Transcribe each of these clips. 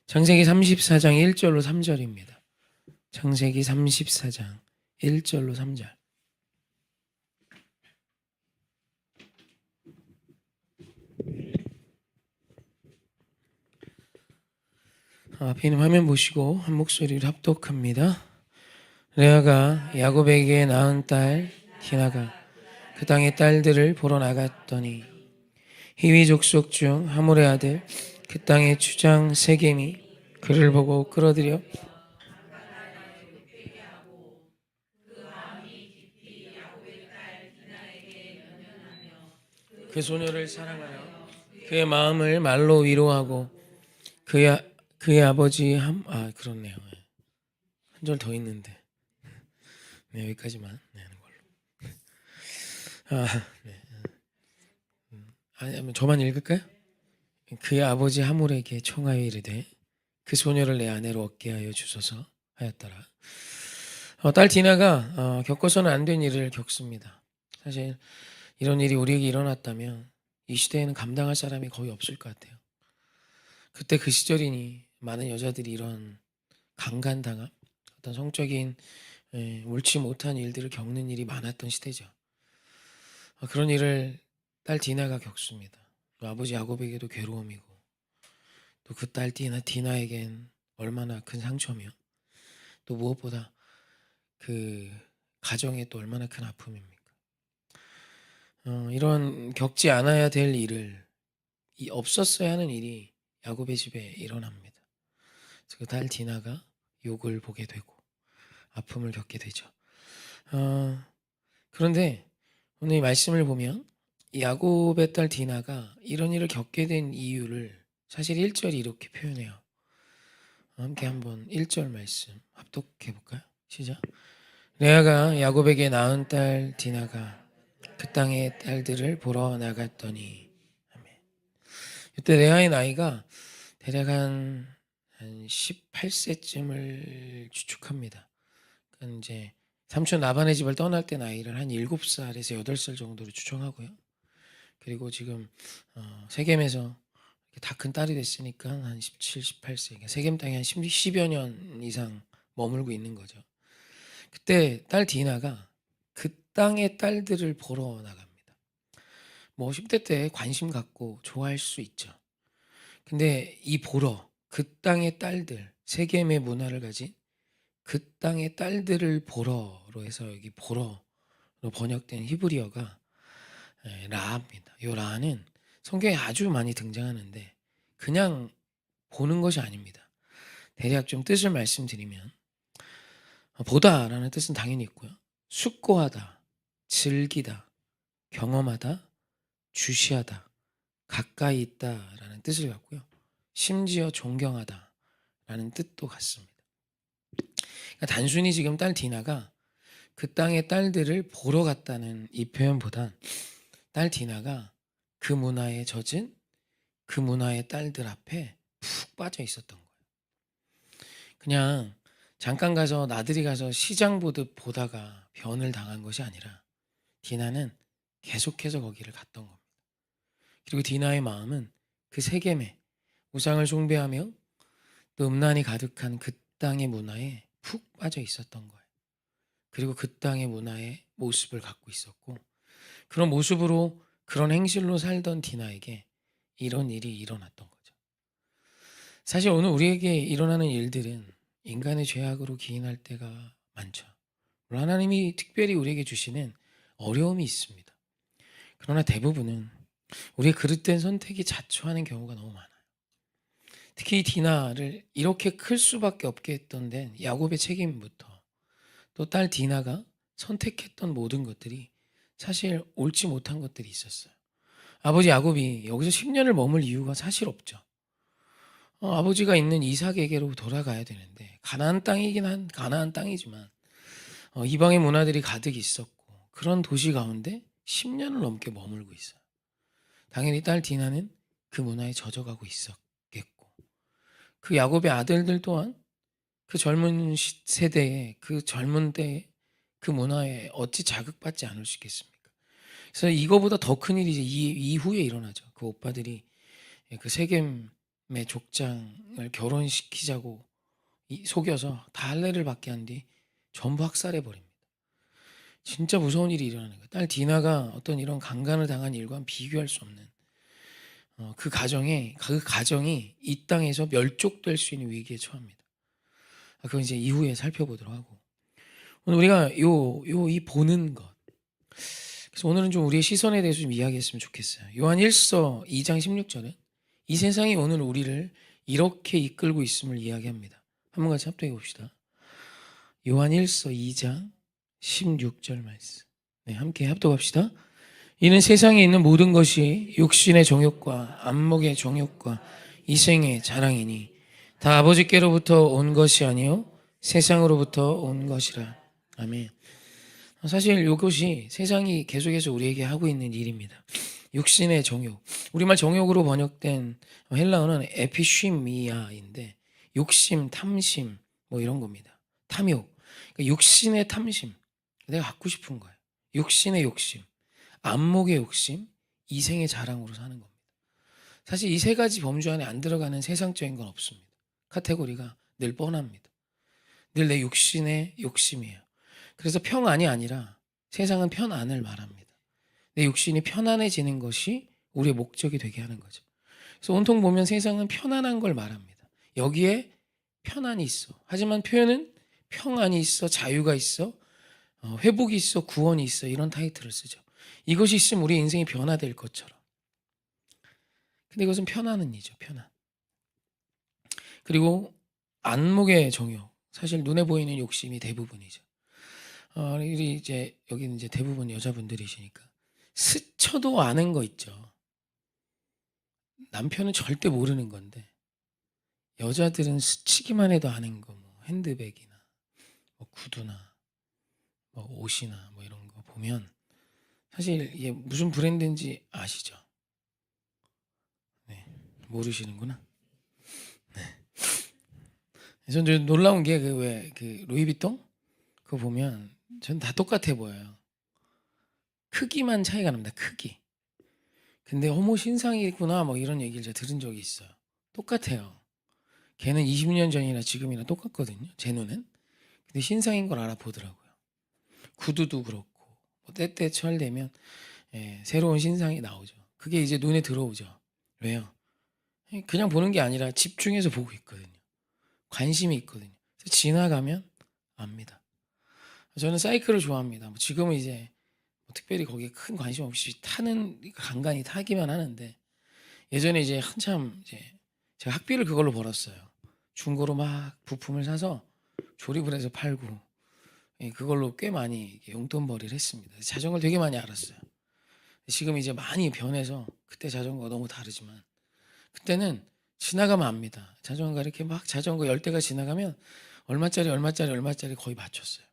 창세기 34장 1절로 3절입니다. 창세기 34장 1절로 3절. 앞에 있는 화면 보시고 한 목소리로 합독합니다. 레아가 야곱에게 낳은 딸 디나가 그 땅의 딸들을 보러 나갔더니 히위 족속 중 하몰의 아들 그 땅의 주장 세겜이 그를 보고 끌어들여 그 소녀를 사랑하여 그의 마음을 말로 위로하고 그의 아버지 그렇네요. 한 절 더 있는데 여기까지만 하는 걸로. 네. 아니면 저만 읽을까요? 그의 아버지 하몰에게 청하여 이르되 그 소녀를 내 아내로 얻게 하여 주소서 하였더라. 딸 디나가 겪어서는 안 된 일을 겪습니다. 사실 이런 일이 우리에게 일어났다면 이 시대에는 감당할 사람이 거의 없을 것 같아요. 그때 그 시절이니 많은 여자들이 이런 강간당함, 어떤 성적인 옳지 못한 일들을 겪는 일이 많았던 시대죠. 그런 일을 딸 디나가 겪습니다. 또 아버지 야곱에게도 괴로움이고 또 그 딸 디나에겐 얼마나 큰 상처며 또 무엇보다 그 가정에 또 얼마나 큰 아픔입니까? 이런 겪지 않아야 될 일을 없었어야 하는 일이 야곱의 집에 일어납니다. 그 딸 디나가 욕을 보게 되고 아픔을 겪게 되죠. 그런데 오늘 이 말씀을 보면 야곱의 딸 디나가 이런 일을 겪게 된 이유를 사실 1절이 이렇게 표현해요. 함께 한번 1절 말씀 합독해 볼까요? 시작. 레아가 야곱에게 낳은 딸 디나가 그 땅의 딸들을 보러 나갔더니. 아멘. 이때 레아의 나이가 대략 한 18세쯤을 추측합니다. 그러니까 이제 삼촌 라반의 집을 떠날 때 나이를 한 7살에서 8살 정도로 추정하고요. 그리고 지금 세겜에서 다 큰 딸이 됐으니까 한 17, 18세. 그러니까 세겜 땅에 한 10여 년 이상 머물고 있는 거죠. 그때 딸 디나가 그 땅의 딸들을 보러 나갑니다. 뭐 10대 때 관심 갖고 좋아할 수 있죠. 근데 이 보러, 그 땅의 딸들, 세겜의 문화를 가진 그 땅의 딸들을 보러로 해서 여기 보러로 번역된 히브리어가 라입니다. 이 라는 성경에 아주 많이 등장하는데 그냥 보는 것이 아닙니다. 대략 좀 뜻을 말씀드리면 보다라는 뜻은 당연히 있고요. 숙고하다, 즐기다, 경험하다, 주시하다, 가까이 있다라는 뜻을 갖고요. 심지어 존경하다라는 뜻도 같습니다. 그러니까 단순히 지금 딸 디나가 그 땅의 딸들을 보러 갔다는 이 표현보단 딸 디나가 그 문화에 젖은 그 문화의 딸들 앞에 푹 빠져 있었던 거예요. 그냥 잠깐 가서 나들이 가서 시장 보듯 보다가 변을 당한 것이 아니라 디나는 계속해서 거기를 갔던 겁니다. 그리고 디나의 마음은 그 세겜에 우상을 숭배하며 또 음란이 가득한 그 땅의 문화에 푹 빠져 있었던 거예요. 그리고 그 땅의 문화의 모습을 갖고 있었고 그런 모습으로 그런 행실로 살던 디나에게 이런 일이 일어났던 거죠. 사실 오늘 우리에게 일어나는 일들은 인간의 죄악으로 기인할 때가 많죠. 물론 하나님이 특별히 우리에게 주시는 어려움이 있습니다. 그러나 대부분은 우리의 그릇된 선택이 자초하는 경우가 너무 많아요. 특히 디나를 이렇게 클 수밖에 없게 했던 데는 야곱의 책임부터 또 딸 디나가 선택했던 모든 것들이 사실 옳지 못한 것들이 있었어요. 아버지 야곱이 여기서 10년을 머물 이유가 사실 없죠. 아버지가 있는 이삭에게로 돌아가야 되는데 가나안 땅이지만 이방의 문화들이 가득 있었고 그런 도시 가운데 10년을 넘게 머물고 있어요. 당연히 딸 디나는 그 문화에 젖어가고 있었겠고 그 야곱의 아들들 또한 그 젊은 세대에 그 젊은 때에 그 문화에 어찌 자극받지 않을 수 있겠습니까? 그래서 이거보다 더 큰 일이 이제 이후에 일어나죠. 그 오빠들이 그 세겜 족장을 결혼시키자고 속여서 다 할례를 받게 한 뒤 전부 학살해 버립니다. 진짜 무서운 일이 일어나는 거예요. 딸 디나가 어떤 이런 강간을 당한 일과는 비교할 수 없는 그 가정이 이 땅에서 멸족될 수 있는 위기에 처합니다. 그건 이제 이후에 살펴보도록 하고, 오늘 우리가 이 보는 것, 그래서 오늘은 좀 우리의 시선에 대해서 좀 이야기했으면 좋겠어요. 요한 1서 2장 16절은 이 세상이 오늘 우리를 이렇게 이끌고 있음을 이야기합니다. 한번 같이 합독해 봅시다. 요한 1서 2장 16절 말씀. 네, 함께 합독합시다. 이는 세상에 있는 모든 것이 육신의 정욕과 안목의 정욕과 이생의 자랑이니 다 아버지께로부터 온 것이 아니요 세상으로부터 온 것이라. 아멘. 사실 이것이 세상이 계속해서 우리에게 하고 있는 일입니다. 육신의 정욕, 우리말 정욕으로 번역된 헬라어는 에피쉬미아인데 욕심, 탐심 뭐 이런 겁니다. 탐욕, 그러니까 육신의 탐심, 내가 갖고 싶은 거예요. 육신의 욕심, 안목의 욕심, 이생의 자랑으로 사는 겁니다. 사실 이 세 가지 범주 안에 안 들어가는 세상적인 건 없습니다. 카테고리가 늘 뻔합니다. 늘 내 육신의 욕심이에요. 그래서 평안이 아니라 세상은 편안을 말합니다. 내 육신이 편안해지는 것이 우리의 목적이 되게 하는 거죠. 그래서 온통 보면 세상은 편안한 걸 말합니다. 여기에 편안이 있어. 하지만 표현은 평안이 있어, 자유가 있어, 회복이 있어, 구원이 있어, 이런 타이틀을 쓰죠. 이것이 있으면 우리 인생이 변화될 것처럼. 근데 이것은 편안은 이죠. 편안. 그리고 안목의 정욕, 사실 눈에 보이는 욕심이 대부분이죠. 우리 이제 여기는 이제 대부분 여자분들이시니까 스쳐도 아는 거 있죠. 남편은 절대 모르는 건데 여자들은 스치기만 해도 아는 거, 뭐 핸드백이나 뭐 구두나 뭐 옷이나 뭐 이런 거 보면 사실 이게 무슨 브랜드인지 아시죠? 네, 모르시는구나. 네. 전 놀라운 게 그 루이비통 그거 보면 전 다 똑같아 보여요. 크기만 차이가 납니다. 크기. 근데 어머 신상이구나 뭐 이런 얘기를 제가 들은 적이 있어요. 똑같아요. 걔는 20년 전이나 지금이나 똑같거든요. 제 눈엔. 근데 신상인 걸 알아보더라고요. 구두도 그렇고 뭐 때때 철되면 새로운 신상이 나오죠. 그게 이제 눈에 들어오죠. 왜요? 그냥 보는 게 아니라 집중해서 보고 있거든요. 관심이 있거든요. 그래서 지나가면 압니다. 저는 사이클을 좋아합니다. 뭐 지금은 이제 뭐 특별히 거기에 큰 관심 없이 타는 간간히 타기만 하는데 예전에 이제 한참 이제 제가 학비를 그걸로 벌었어요. 중고로 막 부품을 사서 조립을 해서 팔고 그걸로 꽤 많이 용돈벌이를 했습니다. 자전거를 되게 많이 알았어요. 지금 이제 많이 변해서 그때 자전거가 너무 다르지만 그때는 지나가면 압니다. 자전거가 이렇게 막 자전거 10대가 지나가면 얼마짜리 거의 맞췄어요.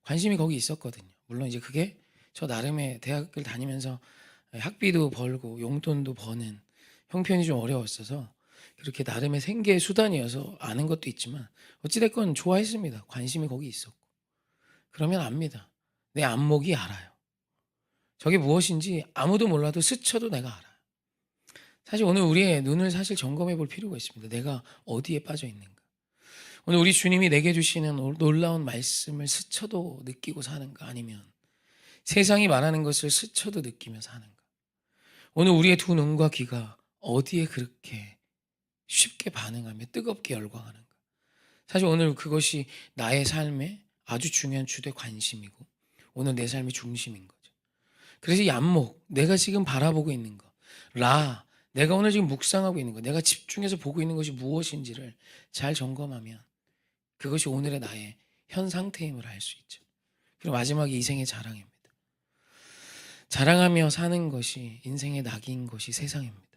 관심이 거기 있었거든요. 물론 이제 그게 저 나름의 대학을 다니면서 학비도 벌고 용돈도 버는 형편이 좀 어려웠어서 그렇게 나름의 생계 수단이어서 아는 것도 있지만 어찌됐건 좋아했습니다. 관심이 거기 있었고. 그러면 압니다. 내 안목이 알아요. 저게 무엇인지 아무도 몰라도 스쳐도 내가 알아요. 사실 오늘 우리의 눈을 사실 점검해 볼 필요가 있습니다. 내가 어디에 빠져 있는가. 오늘 우리 주님이 내게 주시는 놀라운 말씀을 스쳐도 느끼고 사는가, 아니면 세상이 말하는 것을 스쳐도 느끼며 사는가. 오늘 우리의 두 눈과 귀가 어디에 그렇게 쉽게 반응하며 뜨겁게 열광하는가. 사실 오늘 그것이 나의 삶의 아주 중요한 주된 관심이고 오늘 내 삶의 중심인 거죠. 그래서 이 안목, 내가 지금 바라보고 있는 거, 내가 오늘 지금 묵상하고 있는 거, 내가 집중해서 보고 있는 것이 무엇인지를 잘 점검하면 그것이 오늘의 나의 현 상태임을 알 수 있죠. 그리고 마지막에 이생의 자랑입니다. 자랑하며 사는 것이 인생의 낙인 것이 세상입니다.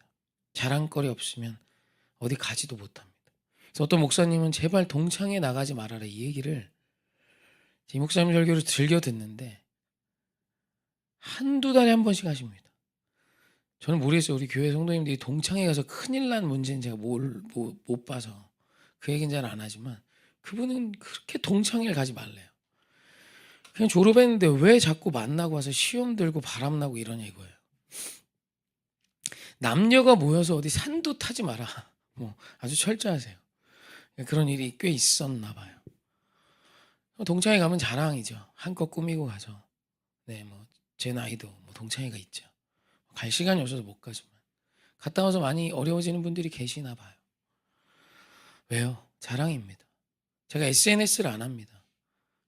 자랑거리 없으면 어디 가지도 못합니다. 그래서 어떤 목사님은 제발 동창회 나가지 말아라 이 얘기를 이 목사님 설교를 즐겨 듣는데 한두 달에 한 번씩 하십니다. 저는 모르겠어요. 우리 교회 성도님들이 동창회 가서 큰일 난 문제는 제가 못 봐서 그 얘기는 잘 안 하지만 그분은 그렇게 동창회를 가지 말래요. 그냥 졸업했는데 왜 자꾸 만나고 와서 시험 들고 바람나고 이러냐 이거예요. 남녀가 모여서 어디 산도 타지 마라. 뭐 아주 철저하세요. 그런 일이 꽤 있었나 봐요. 동창회 가면 자랑이죠. 한껏 꾸미고 가서. 네, 뭐 제 나이도 뭐 동창회가 있죠. 갈 시간이 없어서 못 가지만 갔다 와서 많이 어려워지는 분들이 계시나 봐요. 왜요? 자랑입니다. 제가 SNS를 안 합니다.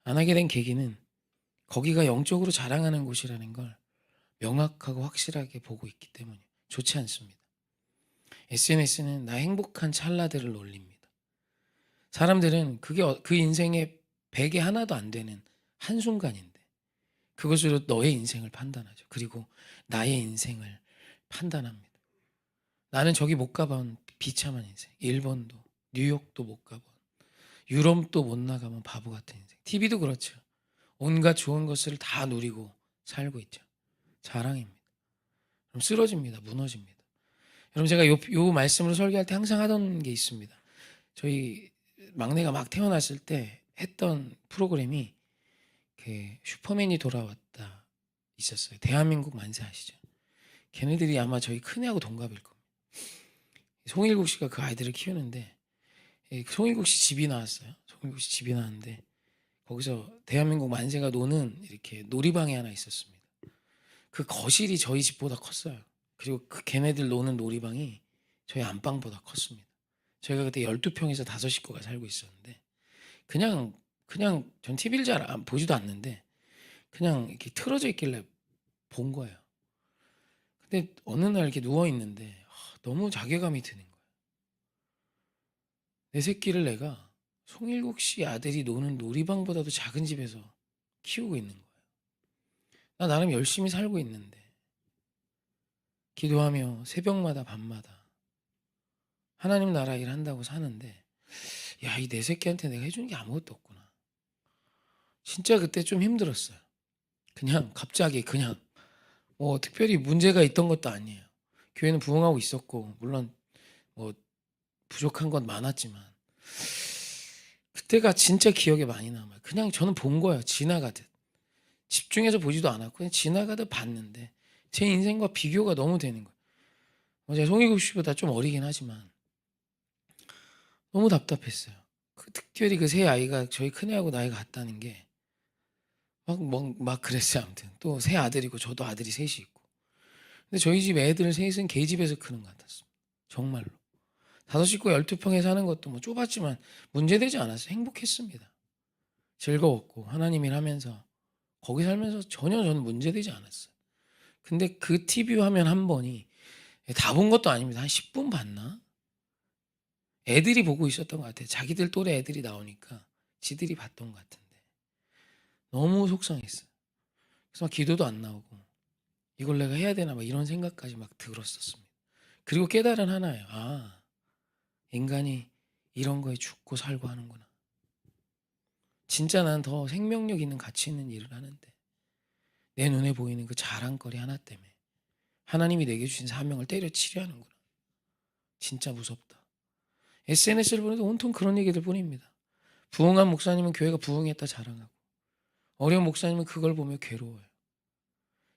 안 하게 된 계기는 거기가 영적으로 자랑하는 곳이라는 걸 명확하고 확실하게 보고 있기 때문에 좋지 않습니다. SNS는 나 행복한 찰나들을 올립니다. 사람들은 그게 그 인생의 100에 하나도 안 되는 한순간인데 그것으로 너의 인생을 판단하죠. 그리고 나의 인생을 판단합니다. 나는 저기 못 가본 비참한 인생. 일본도 뉴욕도 못 가본 유럽도 못 나가면 바보 같은 인생. TV도 그렇죠. 온갖 좋은 것을 다 누리고 살고 있죠. 자랑입니다. 그럼 쓰러집니다. 무너집니다. 여러분 제가 요 말씀으로 설교할 때 항상 하던 게 있습니다. 저희 막내가 막 태어났을 때 했던 프로그램이 그 슈퍼맨이 돌아왔다 있었어요. 대한민국 만세 아시죠? 걔네들이 아마 저희 큰애하고 동갑일 겁니다. 송일국 씨가 그 아이들을 키우는데 송일국 씨 집이 나왔어요. 송일국 씨 집이 나왔는데 거기서 대한민국 만세가 노는 이렇게 놀이방이 하나 있었습니다. 그 거실이 저희 집보다 컸어요. 그리고 그 걔네들 노는 놀이방이 저희 안방보다 컸습니다. 저희가 그때 12평에서 5식구가 살고 있었는데 그냥 전 TV를 잘 보지도 않는데 그냥 이렇게 틀어져 있길래 본 거예요. 근데 어느 날 이렇게 누워 있는데 너무 자괴감이 드는 거예요. 내 새끼를 내가 송일국 씨 아들이 노는 놀이방보다도 작은 집에서 키우고 있는 거예요. 나 나름 열심히 살고 있는데 기도하며 새벽마다 밤마다 하나님 나라 일 한다고 사는데 야, 이 내 새끼한테 내가 해주는 게 아무것도 없구나. 진짜 그때 좀 힘들었어요. 그냥 갑자기 그냥 뭐 특별히 문제가 있던 것도 아니에요. 교회는 부흥하고 있었고 물론 뭐 부족한 건 많았지만 그때가 진짜 기억에 많이 남아요. 그냥 저는 본 거예요. 지나가듯. 집중해서 보지도 않았고 그냥 지나가듯 봤는데 제 인생과 비교가 너무 되는 거예요. 제가 송일국 씨보다 좀 어리긴 하지만 너무 답답했어요. 특별히 그 세 아이가 저희 큰애하고 나이가 같다는 게 막 그랬어요. 아무튼 또 세 아들이고 저도 아들이 셋이 있고 근데 저희 집 애들 셋은 계집에서 크는 것 같았습니다. 정말로. 5식구 12평에 사는 것도 뭐 좁았지만 문제되지 않았어요. 행복했습니다. 즐거웠고 하나님 일하면서 거기 살면서 전혀 저는 문제되지 않았어요. 근데 그 TV 화면 한 번이 다 본 것도 아닙니다. 한 10분 봤나? 애들이 보고 있었던 것 같아요. 자기들 또래 애들이 나오니까 지들이 봤던 것 같은데 너무 속상했어요. 그래서 막 기도도 안 나오고 이걸 내가 해야 되나 막 이런 생각까지 막 들었었습니다. 그리고 깨달은 하나예요. 아, 인간이 이런 거에 죽고 살고 하는구나. 진짜 난 더 생명력 있는 가치 있는 일을 하는데 내 눈에 보이는 그 자랑거리 하나 때문에 하나님이 내게 주신 사명을 때려치려 하는구나. 진짜 무섭다. SNS를 보는데 온통 그런 얘기들 뿐입니다. 부흥한 목사님은 교회가 부흥했다 자랑하고 어려운 목사님은 그걸 보며 괴로워요.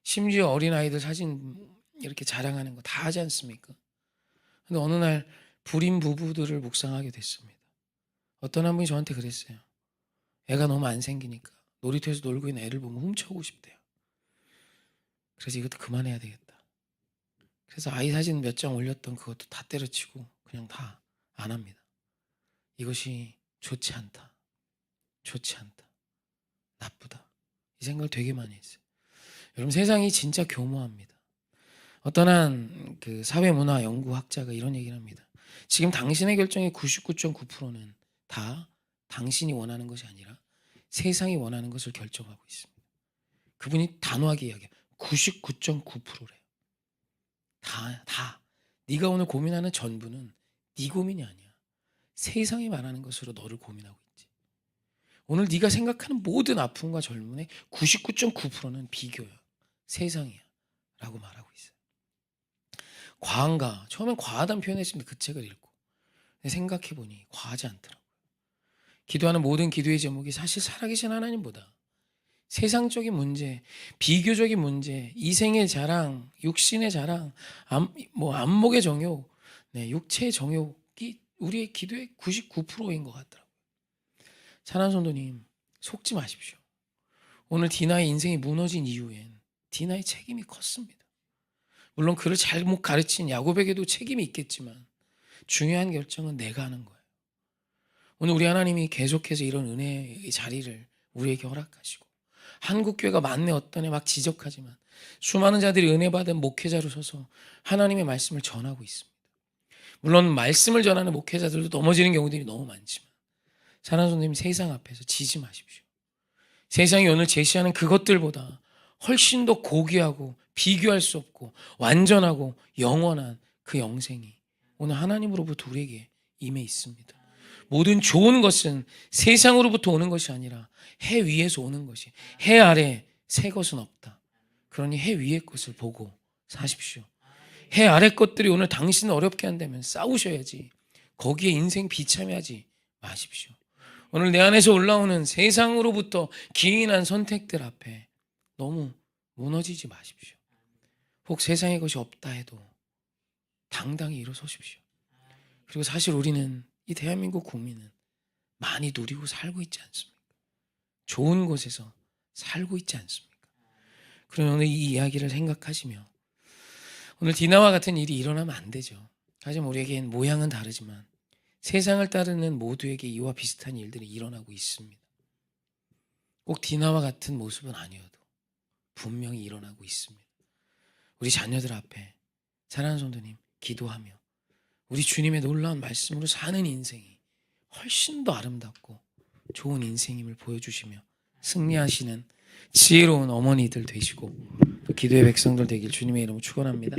심지어 어린아이들 사진 이렇게 자랑하는 거 다 하지 않습니까? 근데 어느 날 불임 부부들을 묵상하게 됐습니다. 어떤 한 분이 저한테 그랬어요. 애가 너무 안 생기니까 놀이터에서 놀고 있는 애를 보면 훔쳐오고 싶대요. 그래서 이것도 그만해야 되겠다. 그래서 아이 사진 몇 장 올렸던 그것도 다 때려치고 그냥 다 안 합니다. 이것이 좋지 않다. 좋지 않다. 나쁘다. 이 생각을 되게 많이 했어요. 여러분 세상이 진짜 교모합니다. 어떤 한 그 사회문화 연구학자가 이런 얘기를 합니다. 지금 당신의 결정의 99.9%는 다 당신이 원하는 것이 아니라 세상이 원하는 것을 결정하고 있습니다. 그분이 단호하게 이야기해요. 99.9%래요. 다. 네가 오늘 고민하는 전부는 네 고민이 아니야. 세상이 말하는 것으로 너를 고민하고 있지. 오늘 네가 생각하는 모든 아픔과 젊음의 99.9%는 비교야. 세상이야. 라고 말하고 있어요. 과한가? 처음엔 과하다는 표현했습니다. 그 책을 읽고. 근데 생각해보니 과하지 않더라고요. 기도하는 모든 기도의 제목이 사실 살아계신 하나님보다 세상적인 문제, 비교적인 문제, 이생의 자랑, 육신의 자랑, 안목의 정욕, 육체의 정욕 답이 우리의 기도의 99%인 것 같더라고요. 사랑하는 성도님, 속지 마십시오. 오늘 디나의 인생이 무너진 이유엔 디나의 책임이 컸습니다. 물론 그를 잘못 가르친 야곱에게도 책임이 있겠지만 중요한 결정은 내가 하는 거예요. 오늘 우리 하나님이 계속해서 이런 은혜의 자리를 우리에게 허락하시고 한국교회가 만내 어떤 애 막 지적하지만 수많은 자들이 은혜 받은 목회자로 서서 하나님의 말씀을 전하고 있습니다. 물론 말씀을 전하는 목회자들도 넘어지는 경우들이 너무 많지만 사랑하는 성도님, 세상 앞에서 지지 마십시오. 세상이 오늘 제시하는 그것들보다 훨씬 더 고귀하고 비교할 수 없고 완전하고 영원한 그 영생이 오늘 하나님으로부터 우리에게 임해 있습니다. 모든 좋은 것은 세상으로부터 오는 것이 아니라 해 위에서 오는 것이, 해 아래 새 것은 없다. 그러니 해 위의 것을 보고 사십시오. 해 아래 것들이 오늘 당신을 어렵게 한다면 싸우셔야지 거기에 인생 비참해하지 마십시오. 오늘 내 안에서 올라오는 세상으로부터 기인한 선택들 앞에 너무 무너지지 마십시오. 혹 세상의 것이 없다 해도 당당히 일어서십시오. 그리고 사실 우리는 이 대한민국 국민은 많이 누리고 살고 있지 않습니까? 좋은 곳에서 살고 있지 않습니까? 그럼 오늘 이 이야기를 생각하시며 오늘 디나와 같은 일이 일어나면 안 되죠. 하지만 우리에겐 모양은 다르지만 세상을 따르는 모두에게 이와 비슷한 일들이 일어나고 있습니다. 꼭 디나와 같은 모습은 아니어도 분명히 일어나고 있습니다. 우리 자녀들 앞에 사랑하는 성도님 기도하며 우리 주님의 놀라운 말씀으로 사는 인생이 훨씬 더 아름답고 좋은 인생임을 보여주시며 승리하시는 지혜로운 어머니들 되시고 또 기도의 백성들 되길 주님의 이름으로 축원합니다.